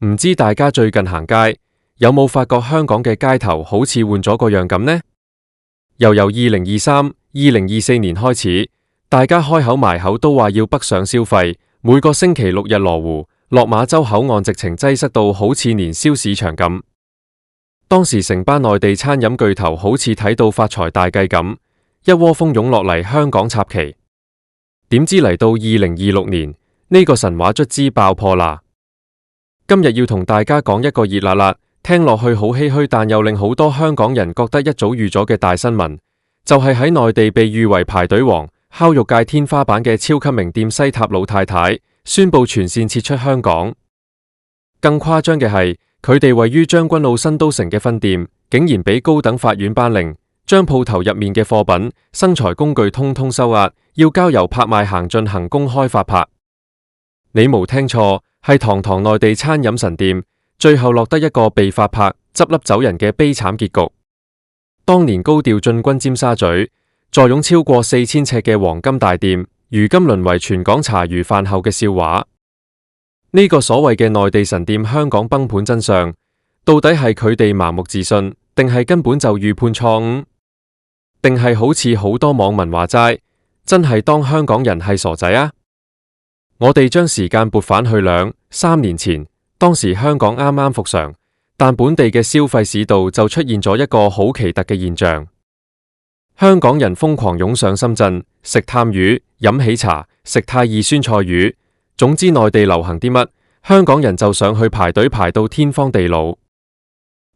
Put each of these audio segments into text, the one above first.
唔知大家最近行街有冇發覺香港嘅街頭好似換咗個樣咁呢？由2023、2024年開始，大家開口埋口都話要北上消費，每個星期6日羅湖、落馬洲口岸直情擠塞到好似年宵市場咁。當時成班內地餐飲巨頭好似睇到發財大計咁，一窩蜂湧落嚟香港插旗。點知嚟到2026年，呢個神話卒之爆破啦！今日要同大家講一個熱辣辣，聽落去好唏噓，但又令好多香港人覺得一早預咗嘅大新聞，就係喺內地被譽為排隊王、烤肉界天花板嘅超級名店西塔老太太，宣布全線撤出香港。更誇張嘅係，佢哋位於將軍澳新都城嘅分店，竟然俾高等法院頒令，將鋪頭入面嘅貨品、生財工具通通收押，要交由拍賣行進行公開發拍。你冇聽錯，係堂堂內地餐飲神店，最後落得一個被發拍、執笠走人嘅悲慘結局。當年高調進軍尖沙咀，坐擁超過4000尺嘅黃金大店，如今淪為全港茶餘飯後嘅笑話。呢個所謂嘅內地神店香港崩盤真相，到底係佢哋盲目自信，定係根本就預判錯誤？定係好似好多網民話齋，真係當香港人係傻仔啊？我哋將時間撥返去2、3年前，當時香港啱啱復常，但本地嘅消費市道就出現咗一個好奇特嘅現象。香港人瘋狂湧上深圳，食探魚、飲喜茶、食太二酸菜魚，總之內地流行啲乜，香港人就上去排隊排到天荒地老。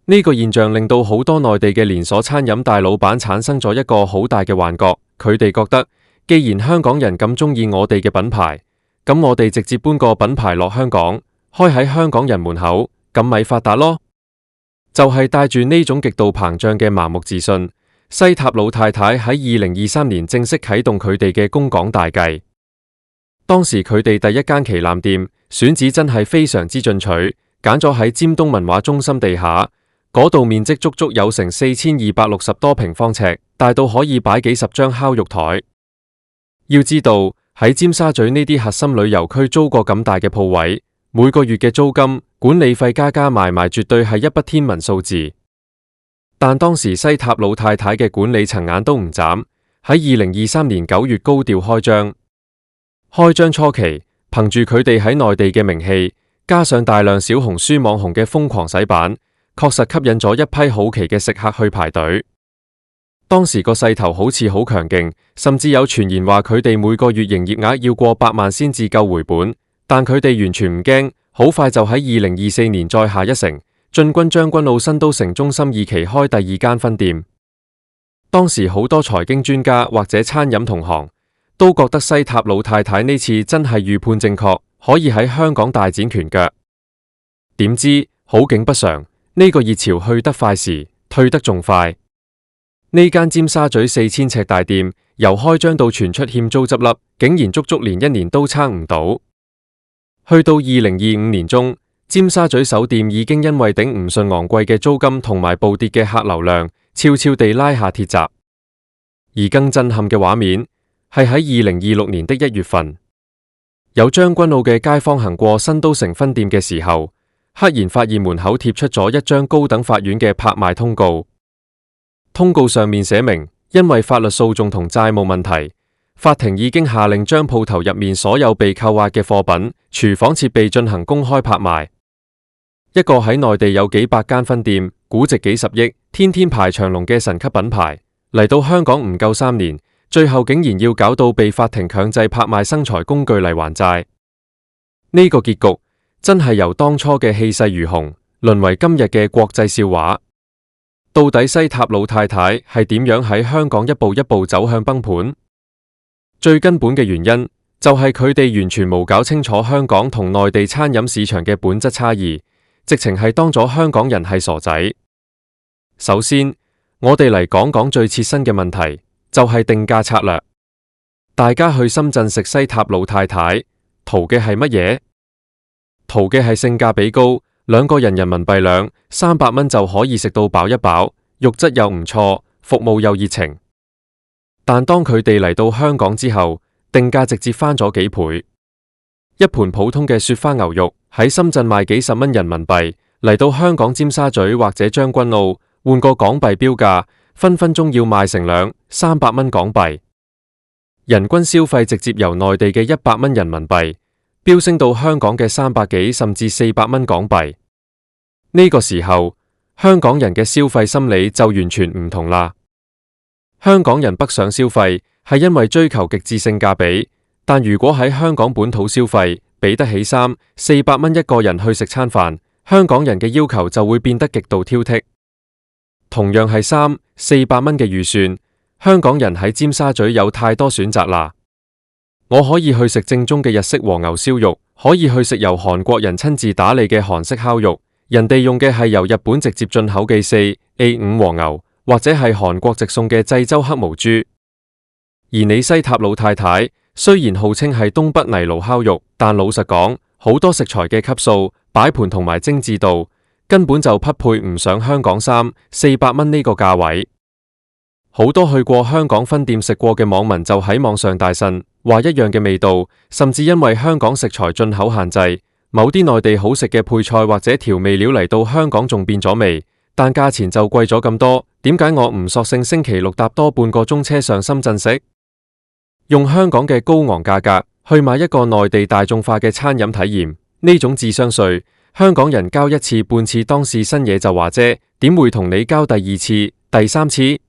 呢個現象令到好多內地嘅連鎖餐飲大老闆產生咗一個好大嘅幻覺，佢哋覺得既然香港人咁鍾意我哋嘅品牌，咁我哋直接搬個品牌落香港，開喺香港人門口，咁咪發達咯。就係帶住呢種極度膨脹嘅盲目自信，西塔老太太喺2023年正式啟動佢哋嘅攻港大計。當時佢哋第一間旗艦店選址真係非常之進取，揀咗喺尖東文化中心地下，嗰度面積足足有成4260多平方尺，大到可以擺幾十張烤肉台。要知道喺尖沙咀呢啲核心旅遊區租過咁大嘅鋪位，每個月嘅租金、管理費加加埋埋絕對係一筆天文數字。但當時西塔老太太嘅管理層眼都唔眨，喺2023年9月高調開張。開張初期，憑住佢哋喺內地嘅名氣，加上大量小紅書網紅嘅瘋狂洗版，確實吸引咗一批好奇嘅食客去排隊。當時個勢頭好似好強勁，甚至有傳言話佢哋每個月營業額要過100萬先至夠回本。但佢哋完全唔驚，好快就喺2024年再下一城，進軍將軍澳新都城中心2期開第2間分店。當時好多財經專家或者餐飲同行都覺得西塔老太太呢次真係預判正確，可以喺香港大展拳腳。點知好景不常，呢個熱潮去得快時，退得仲快。呢間尖沙咀4000尺大店由開張到傳出欠租執笠，竟然足足連1年都撐唔到。去到2025年中，尖沙咀首店已經因為頂唔順昂貴嘅租金同埋暴跌嘅客流量，悄悄地拉下鐵閘。而更震撼嘅畫面係喺2026年的1月份，有將軍澳嘅街坊行過新都城分店嘅時候，赫然發現門口貼出咗一張高等法院嘅拍賣通告。通告上面寫明，因為法律訴訟同債務問題，法庭已經下令將鋪頭入面所有被扣押嘅貨品、廚房設備進行公開拍賣。一個喺內地有幾百間分店、估值幾十億、天天排長龍嘅神級品牌，嚟到香港唔夠3年，最後竟然要搞到被法庭強制拍賣生財工具嚟還債。呢個結局真係由當初嘅氣勢如虹，淪為今日嘅國際笑話。到底西塔老太太係點樣喺香港一步一步走向崩盤？最根本嘅原因就係佢哋完全冇搞清楚香港同內地餐飲市場嘅本質差異，直情係當咗香港人係傻仔。首先，我哋嚟講講最切身嘅問題，就係定價策略。大家去深圳食西塔老太太，圖嘅係乜嘢？圖嘅係性價比高，2個人人民幣200-300蚊就可以食到飽一飽，肉質又唔錯，服務又熱情。但當佢哋嚟到香港之後，定價直接翻咗幾倍。一盤普通嘅雪花牛肉喺深圳賣幾十蚊人民幣，嚟到香港尖沙咀或者將軍澳換個港幣標價，分分鐘要賣成200-300蚊港幣。人均消費直接由內地嘅100蚊人民幣飆升到香港嘅300幾甚至400蚊港幣。呢個時候，香港人嘅消費心理就完全唔同啦。香港人北上消費係因為追求極致性價比，但如果喺香港本土消費，俾得起300-400蚊一個人去食餐飯，香港人嘅要求就會變得極度挑剔。同樣係300-400蚊嘅預算，香港人喺尖沙咀有太多選擇啦。我可以去食正宗嘅日式和牛燒肉，可以去食由韓國人親自打理嘅韓式烤肉，人哋用嘅係由日本直接進口嘅4A5和牛，或者係韓國直送嘅濟州黑毛豬。而你西塔老太太雖然號稱係東北泥爐烤肉，但老實講，好多食材嘅級數、擺盤同埋精緻度，根本就匹配唔上香港300-400蚊呢個價位。好多去過香港分店食過嘅網民就喺網上大呻，話一樣嘅味道，甚至因為香港食材進口限制，某啲內地好食嘅配菜或者調味料嚟到香港仲變咗味，但價錢就貴咗咁多，點解我唔索性星期六搭多半個鐘車上深圳食？用香港嘅高昂價格去買一個內地大眾化嘅餐飲體驗，呢種智商稅，香港人交一次半次當試新嘢就話啫，點會同你交第二次、第三次？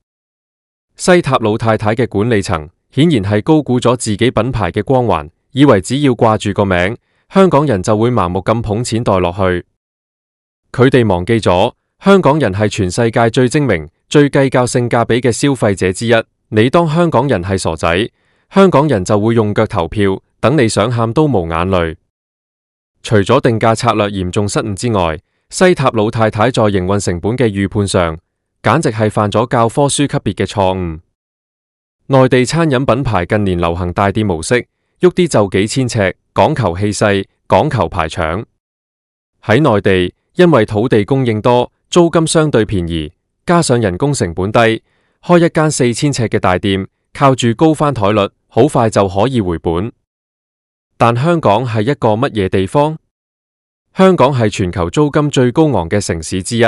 西塔老太太嘅管理層顯然係高估咗自己品牌嘅光環，以為只要掛住個名，香港人就會盲目咁捧錢袋落去。佢哋忘記咗，香港人係全世界最精明、最計較性價比嘅消費者之一。你當香港人係傻仔，香港人就會用腳投票，等你想喊都無眼淚。除咗定價策略嚴重失誤之外，西塔老太太在營運成本嘅預判上，簡直係犯咗教科書級別嘅錯誤。內地餐飲品牌近年流行大店模式，喐啲就幾千尺，講求氣勢，講求排場。喺內地，因為土地供應多，租金相對便宜，加上人工成本低，開一間4000尺嘅大店，靠住高翻台率，好快就可以回本。但香港係一個乜嘢地方？香港係全球租金最高昂嘅城市之一。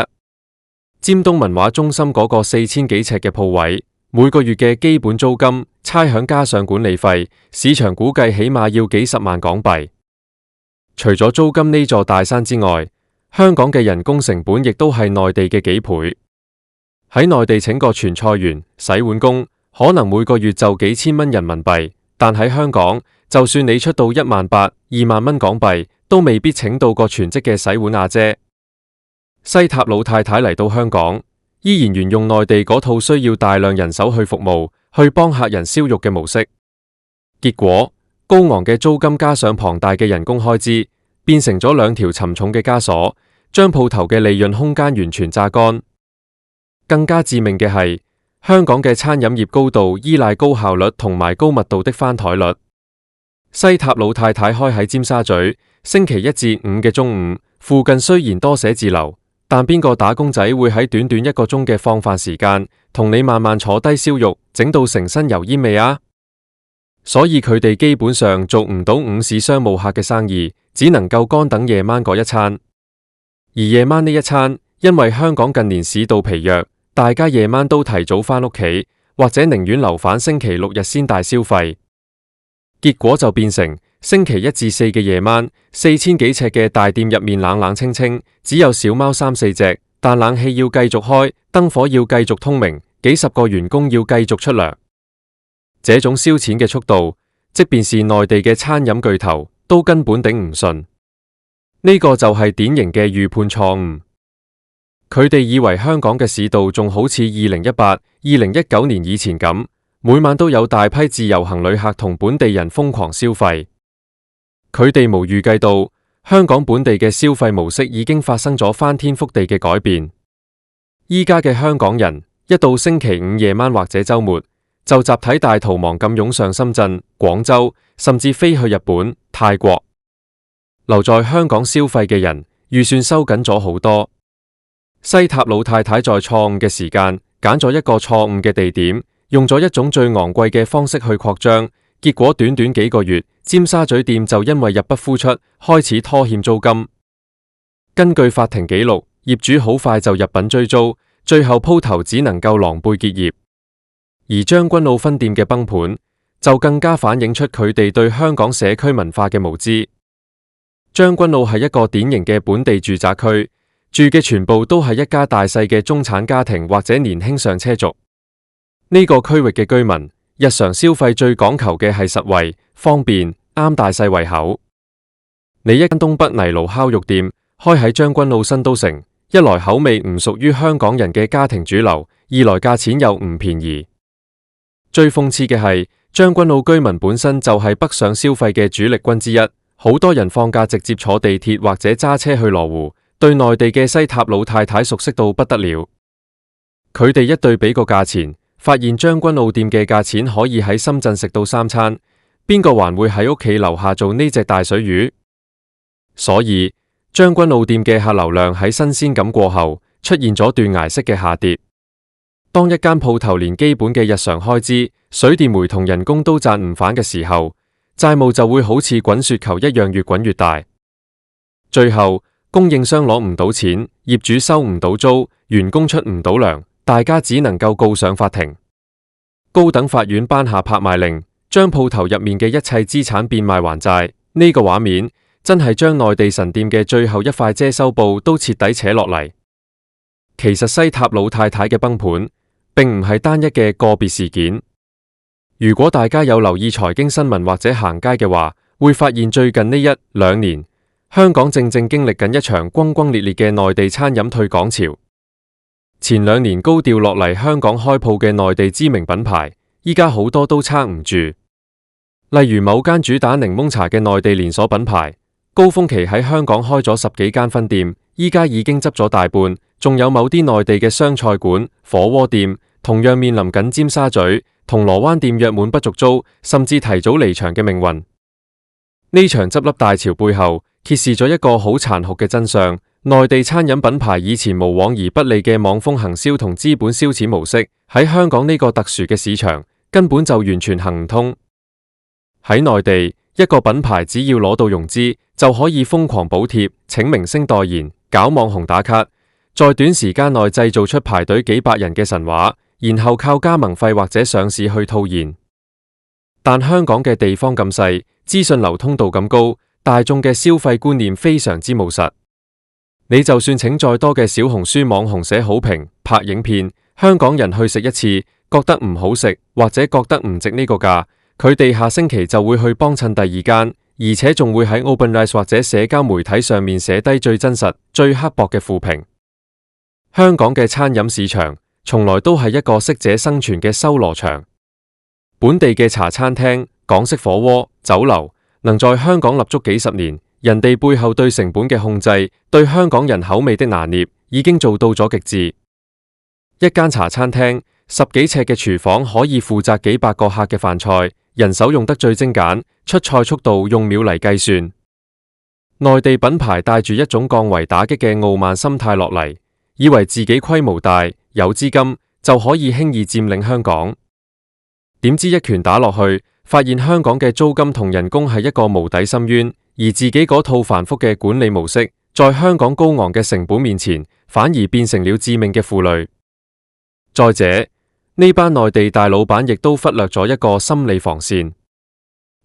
尖東文化中心嗰個4000幾尺嘅鋪位，每個月嘅基本租金、差餉加上管理費，市場估計起碼要幾十萬港幣。除咗租金呢座大山之外，香港嘅人工成本亦都係內地嘅幾倍。喺內地請個傳菜員、洗碗工，可能每個月就幾千蚊人民幣，但喺香港，就算你出到18000、20000蚊港幣，都未必請到個全職嘅洗碗阿姐。西塔老太太嚟到香港，依然沿用內地嗰套需要大量人手去服務、去幫客人燒肉嘅模式。結果，高昂嘅租金加上龐大嘅人工開支，變成咗兩條沉重嘅枷鎖，將鋪頭嘅利潤空間完全榨乾。更加致命嘅係，香港嘅餐飲業高度依賴高效率同埋高密度的翻台率。西塔老太太開喺尖沙咀，星期1至5嘅中午，附近雖然多寫字樓，但邊個打工仔會喺短短1個鐘嘅放飯時間，同你慢慢坐低燒肉，整到成身油煙味啊？所以佢哋基本上做唔到午市商務客嘅生意，只能夠乾等夜晚嗰一餐。而夜晚呢一餐，因為香港近年市道疲弱，大家夜晚都提早返屋企，或者寧願留返星期6日先大消費。結果就變成星期1至4嘅夜晚，4000幾尺嘅大店入面冷冷清清，只有小貓3-4隻，但冷氣要繼續開，燈火要繼續通明，幾十個員工要繼續出糧。這種燒錢嘅速度，即便是內地嘅餐飲巨頭都根本頂唔順。呢個就係典型嘅預判錯誤。佢哋以為香港嘅市道仲好似2018、2019年以前咁，每晚都有大批自由行旅客同本地人瘋狂消費。佢哋無預計到，香港本地嘅消費模式已經發生咗翻天覆地嘅改變。依家嘅香港人，一到星期5夜晚或者週末，就集體大逃亡咁湧上深圳、廣州，甚至飛去日本、泰國。留在香港消費嘅人，預算收緊咗好多。西塔老太太在錯誤嘅時間，揀咗一個錯誤嘅地點，用咗一種最昂貴嘅方式去擴張，結果短短幾個月尖沙咀店就因為入不敷出，開始拖欠租金。根據法庭記錄，業主好快就入稟追租，最後鋪頭只能夠狼狽結業。而將軍澳分店嘅崩盤，就更加反映出佢哋對香港社區文化嘅無知。將軍澳係一個典型嘅本地住宅區，住嘅全部都係一家大細嘅中產家庭或者年輕上車族。呢個區域嘅居民日常消費最講求嘅係實惠、方便、啱大細胃口。你一間東北泥爐烤肉店開喺將軍澳新都城，一來口味唔屬於香港人嘅家庭主流，二來價錢又唔便宜。最諷刺嘅係，將軍澳居民本身就係北上消費嘅主力軍之一，好多人放假直接坐地鐵或者揸車去羅湖，對內地嘅西塔老太太熟悉到不得了。佢哋一對比個價錢，發現將軍澳店嘅價錢可以喺深圳食到3餐，邊個還會喺屋企樓下做呢隻大水魚？所以將軍澳店嘅客流量喺新鮮感過後，出現咗斷崖式嘅下跌。當一間鋪頭連基本嘅日常開支、水電煤同人工都賺唔返嘅時候，債務就會好似滾雪球一樣越滾越大。最後供應商攞唔到錢，業主收唔到租，員工出唔到糧，大家只能夠告上法庭。高等法院頒下拍賣令，將鋪頭入面嘅一切資產變賣還債。呢個畫面真係將內地神店嘅最後一塊遮羞布都徹底扯落嚟。其實西塔老太太嘅崩盤並唔係單一嘅個別事件。如果大家有留意財經新聞或者行街嘅話，會發現最近呢1-2年，香港正經歷緊一場轟轟烈烈嘅內地餐飲退港潮。前2年高調落嚟香港開鋪嘅內地知名品牌，依家好多都撐唔住。例如某間主打檸檬茶嘅內地連鎖品牌，高峰期喺香港開咗10幾間分店，依家已經執咗大半。仲有某啲內地嘅湘菜館、火鍋店，同樣面臨緊尖沙咀、銅鑼灣店約滿不續租，甚至提早離場嘅命運。呢場執笠大潮背後，揭示咗一個好殘酷嘅真相：內地餐飲品牌以前無往而不利嘅網風行銷同資本燒錢模式，喺香港呢個特殊嘅市場，根本就完全行唔通。喺內地，一個品牌只要攞到融資，就可以瘋狂補貼，請明星代言，搞網紅打卡，在短時間內製造出排隊幾百人嘅神話，然後靠加盟費或者上市去套現。但香港嘅地方咁細，資訊流通度咁高，大眾嘅消費觀念非常之務實。你就算請再多嘅小紅書網紅寫好評、拍影片，香港人去食一次，覺得唔好食或者覺得唔值呢個價，佢哋下星期就會去幫襯第二間，而且仲會喺 OpenRice 或者社交媒體上面寫低最真實、最刻薄嘅負評。香港嘅餐飲市場從來都係一個適者生存嘅修羅場。本地嘅茶餐廳、港式火鍋、酒樓能在香港立足幾十年，人哋背後對成本嘅控制、對香港人口味的拿捏已經做到咗極致。一間茶餐廳10幾尺嘅廚房可以負責幾百個客嘅飯菜，人手用得最精簡，出菜速度用秒嚟計算。內地品牌帶住一種降維打擊嘅傲慢心態落嚟，以為自己規模大，有資金就可以輕易佔領香港。點知一拳打落去，發現香港嘅租金同人工係一個無底深淵，而自己嗰套繁複嘅管理模式，在香港高昂嘅成本面前，反而變成了致命嘅負累。再者，呢班內地大老闆亦都忽略咗一個心理防線。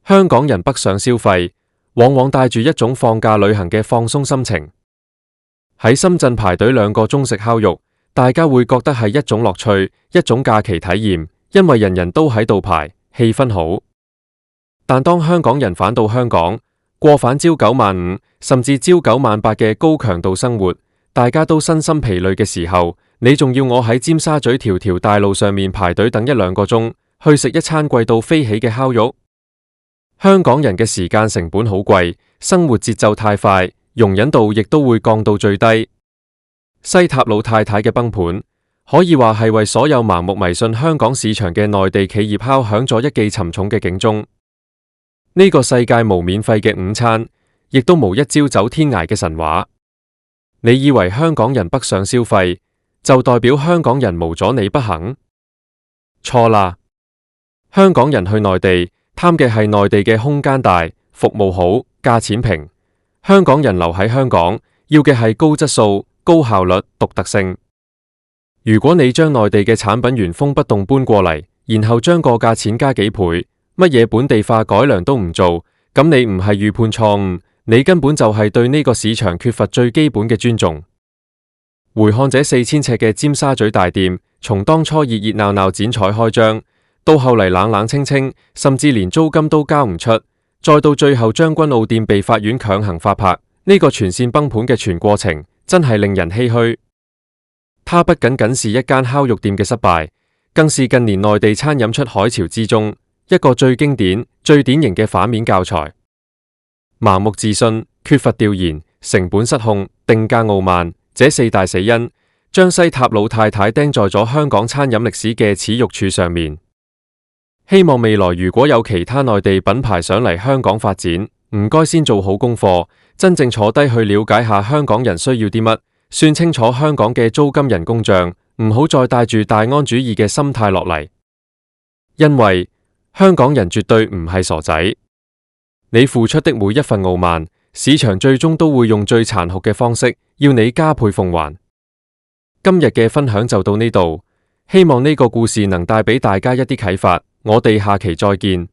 香港人北上消費，往往帶住一種放假旅行嘅放鬆心情。喺深圳排隊2個鐘食烤肉，大家會覺得係一種樂趣，一種假期體驗，因為人人都喺度排，氣氛好。但當香港人返到香港，過返朝9晚5，甚至朝9晚8嘅高強度生活，大家都身心疲累嘅時候，你仲要我喺尖沙咀條條大路上面排隊等1-2個鐘，去食一餐貴到飛起嘅烤肉？香港人嘅時間成本好貴，生活節奏太快，容忍度亦都會降到最低。西塔老太太嘅崩盤，可以話係為所有盲目迷信香港市場嘅內地企業敲響咗一記沉重嘅警鐘。呢個世界無免費嘅午餐，亦都無一朝走天涯嘅神話。你以為香港人北上消費，就代表香港人無咗你不行？錯啦！香港人去內地，貪嘅係內地嘅空間大、服務好、價錢平。香港人留喺香港，要嘅係高質素、高效率、獨特性。如果你將內地嘅產品原封不動搬過嚟，然後將個價錢加幾倍，乜嘢本地化改良都唔做，咁你唔係預判錯誤，你根本就係對呢個市場缺乏最基本嘅尊重。回看這4000尺嘅尖沙咀大店，從當初熱熱鬧鬧剪彩開張，到後嚟冷冷清清，甚至連租金都交唔出，再到最後將軍澳店被法院強行發拍，呢個全線崩盤嘅全過程，真係令人唏噓。它不僅僅是一間烤肉店嘅失敗，更是近年內地餐飲出海潮之中一個最經典、最典型嘅反面教材。盲目自信、缺乏調研、成本失控、定價傲慢，這4大死因，將西塔老太太釘在咗香港餐飲歷史嘅恥辱柱上面。希望未來如果有其他內地品牌想嚟香港發展，唔該先做好功課，真正坐低去了解下香港人需要啲乜。算清楚香港嘅租金人工帳，唔好再帶住大安主義嘅心態落嚟，因為香港人絕對唔係傻仔。你付出的每一份傲慢，市場最終都會用最殘酷嘅方式，要你加倍奉還。今日嘅分享就到呢度，希望呢個故事能帶俾大家一啲啟發。我哋下期再見。